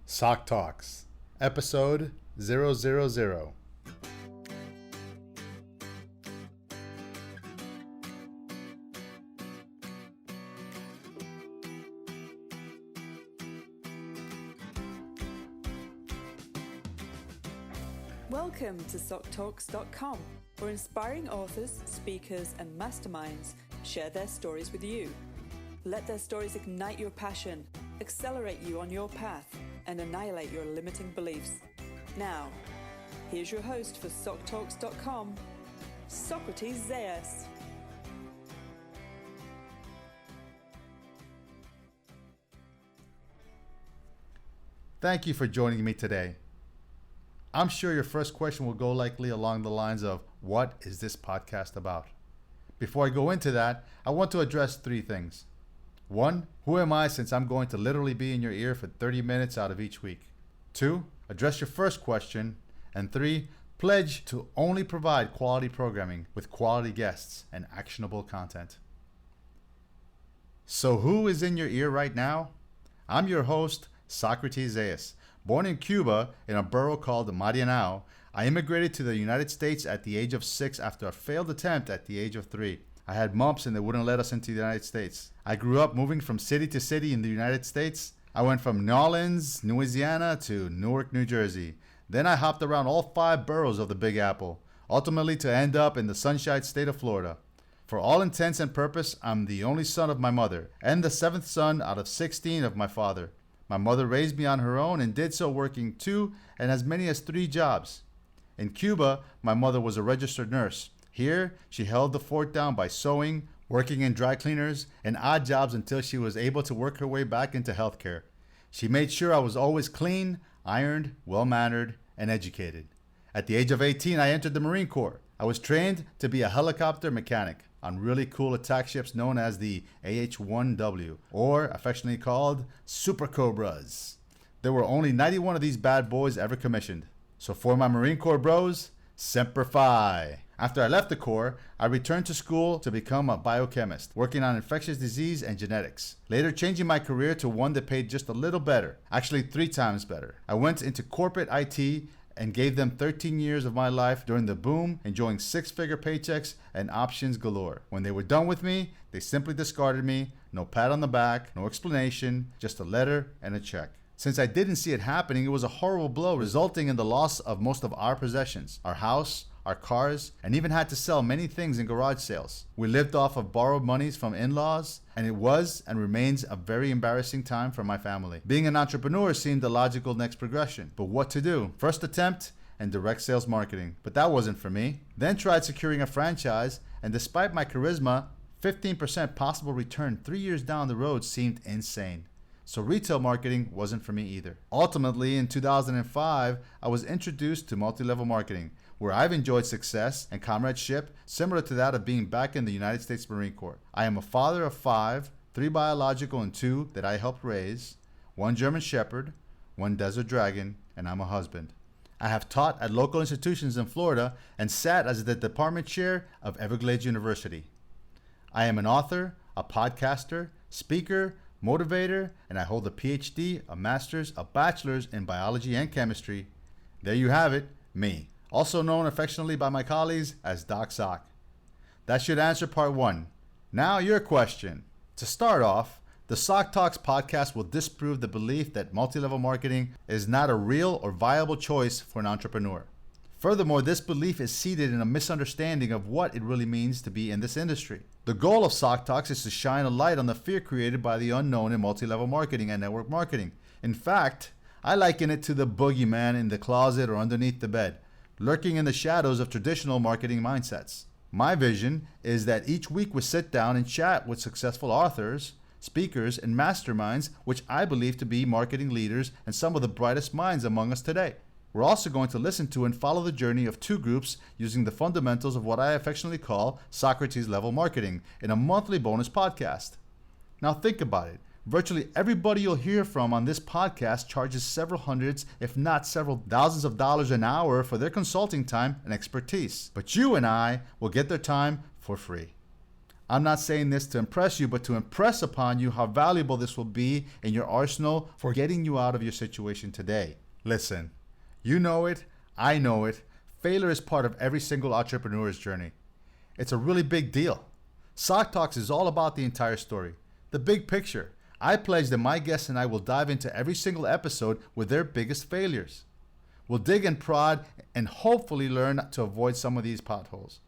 SocTalks, episode 000. Welcome to SocTalks.com, where inspiring authors, speakers, and masterminds share their stories with you. Let their stories ignite your passion, accelerate you on your path, and annihilate your limiting beliefs. Now, here's your host for SocTalks.com, Socrates Zayas. Thank you for joining me today. I'm sure your first question will go likely along the lines of, what is this podcast about? Before I go into that, I want to address three things. One, who am I since I'm going to literally be in your ear for 30 minutes out of each week? Two, address your first question. And three, pledge to only provide quality programming with quality guests and actionable content. So who is in your ear right now? I'm your host, Socrates Zayas. Born in Cuba in a borough called Marianao, I immigrated to the United States at the age of 6 after a failed attempt at the age of 3. I had mumps and they wouldn't let us into the United States. I grew up moving from city to city in the United States. I went from New Orleans, Louisiana to Newark, New Jersey. Then I hopped around all 5 boroughs of the Big Apple, ultimately to end up in the sunshine state of Florida. For all intents and purpose, I'm the only son of my mother and the 7th son out of 16 of my father. My mother raised me on her own and did so working 2 and as many as 3 jobs. In Cuba, my mother was a registered nurse. Here, she held the fort down by sewing, working in dry cleaners, and odd jobs until she was able to work her way back into healthcare. She made sure I was always clean, ironed, well-mannered, and educated. At the age of 18, I entered the Marine Corps. I was trained to be a helicopter mechanic on really cool attack ships known as the AH-1W, or affectionately called SuperCobras. There were only 91 of these bad boys ever commissioned. So for my Marine Corps bros, Semper FI. After I left the Corps, I returned to school to become a biochemist, working on infectious disease and genetics. Later changing my career to one that paid just a little better, actually 3 times better. I went into corporate IT and gave them 13 years of my life during the boom, enjoying 6-figure paychecks and options galore. When they were done with me, they simply discarded me. No pat on the back, no explanation, just a letter and a check. Since I didn't see it happening, it was a horrible blow, resulting in the loss of most of our possessions, our house, our cars, and even had to sell many things in garage sales. We lived off of borrowed monies from in-laws, and it was and remains a very embarrassing time for my family. Being an entrepreneur seemed the logical next progression, but what to do? First attempt and direct sales marketing, but that wasn't for me. Then tried securing a franchise, and despite my charisma, 15% possible return 3 years down the road seemed insane. So retail marketing wasn't for me either. Ultimately, in 2005, I was introduced to multi-level marketing, where I've enjoyed success and comradeship similar to that of being back in the United States Marine Corps. I am a father of 5, 3 biological and 2 that I helped raise, 1 German Shepherd, 1 Desert Dragon, and I'm a husband. I have taught at local institutions in Florida and sat as the department chair of Everglades University. I am an author, a podcaster, speaker, motivator, and I hold a PhD, a master's, a bachelor's in biology and chemistry. There you have it, me. Also known affectionately by my colleagues as Doc Sock. That should answer part 1. Now your question. To start off, the SocTalks podcast will disprove the belief that multi-level marketing is not a real or viable choice for an entrepreneur. Furthermore, this belief is seated in a misunderstanding of what it really means to be in this industry. The goal of SocTalks is to shine a light on the fear created by the unknown in multi-level marketing and network marketing. In fact, I liken it to the boogeyman in the closet or underneath the bed, lurking in the shadows of traditional marketing mindsets. My vision is that each week we sit down and chat with successful authors, speakers, and masterminds, which I believe to be marketing leaders and some of the brightest minds among us today. We're also going to listen to and follow the journey of 2 groups using the fundamentals of what I affectionately call Socrates level marketing in a monthly bonus podcast. Now think about it. Virtually everybody you'll hear from on this podcast charges several hundreds, if not several thousands of dollars an hour for their consulting time and expertise. But you and I will get their time for free. I'm not saying this to impress you, but to impress upon you how valuable this will be in your arsenal for getting you out of your situation today. Listen, you know it, I know it. Failure is part of every single entrepreneur's journey. It's a really big deal. SocTalks is all about the entire story, the big picture. I pledge that my guests and I will dive into every single episode with their biggest failures. We'll dig and prod and hopefully learn to avoid some of these potholes.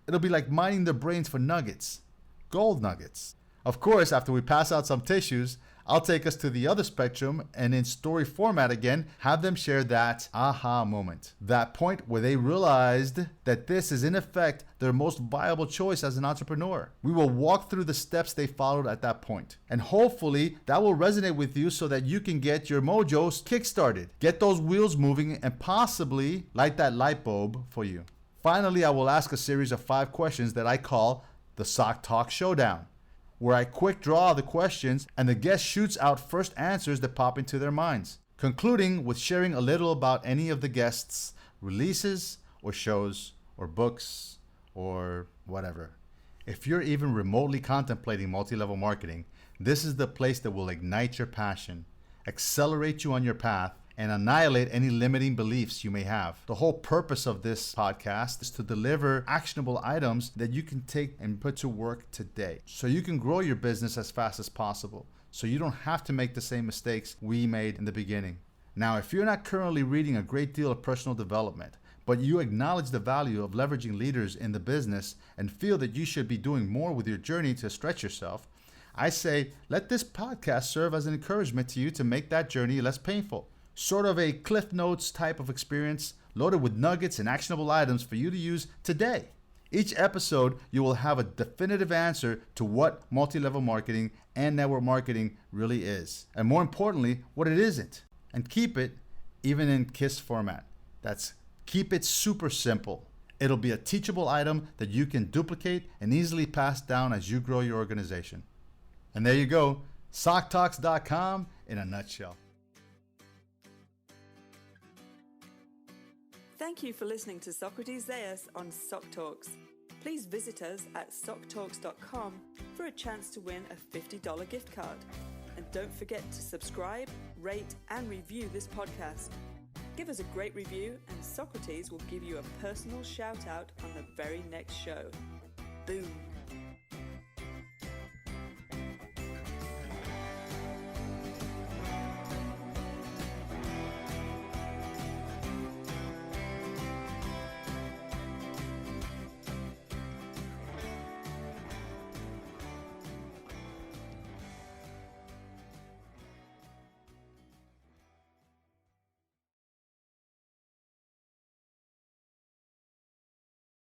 It'll be like mining their brains for nuggets, gold nuggets. Of course, after we pass out some tissues, I'll take us to the other spectrum and in story format again, have them share that aha moment. That point where they realized that this is in effect their most viable choice as an entrepreneur. We will walk through the steps they followed at that point. And hopefully that will resonate with you so that you can get your mojo kickstarted, get those wheels moving, and possibly light that light bulb for you. Finally, I will ask a series of 5 questions that I call the SocTalks Showdown, where I quick draw the questions and the guest shoots out first answers that pop into their minds, concluding with sharing a little about any of the guests' releases or shows or books or whatever. If you're even remotely contemplating multi-level marketing, this is the place that will ignite your passion, accelerate you on your path, and annihilate any limiting beliefs you may have. The whole purpose of this podcast is to deliver actionable items that you can take and put to work today so you can grow your business as fast as possible, so you don't have to make the same mistakes we made in the beginning. Now, if you're not currently reading a great deal of personal development, but you acknowledge the value of leveraging leaders in the business and feel that you should be doing more with your journey to stretch yourself, I say let this podcast serve as an encouragement to you to make that journey less painful. Sort of a Cliff Notes type of experience, loaded with nuggets and actionable items for you to use today. Each episode, you will have a definitive answer to what multi-level marketing and network marketing really is, and more importantly, what it isn't. And keep it even in KISS format. That's keep it super simple. It'll be a teachable item that you can duplicate and easily pass down as you grow your organization. And there you go, SocTalks.com in a nutshell. Thank you for listening to Socrates Zayas on SocTalks. Please visit us at SocTalks.com for a chance to win a $50 gift card. And don't forget to subscribe, rate, and review this podcast. Give us a great review and Socrates will give you a personal shout out on the very next show. Boom.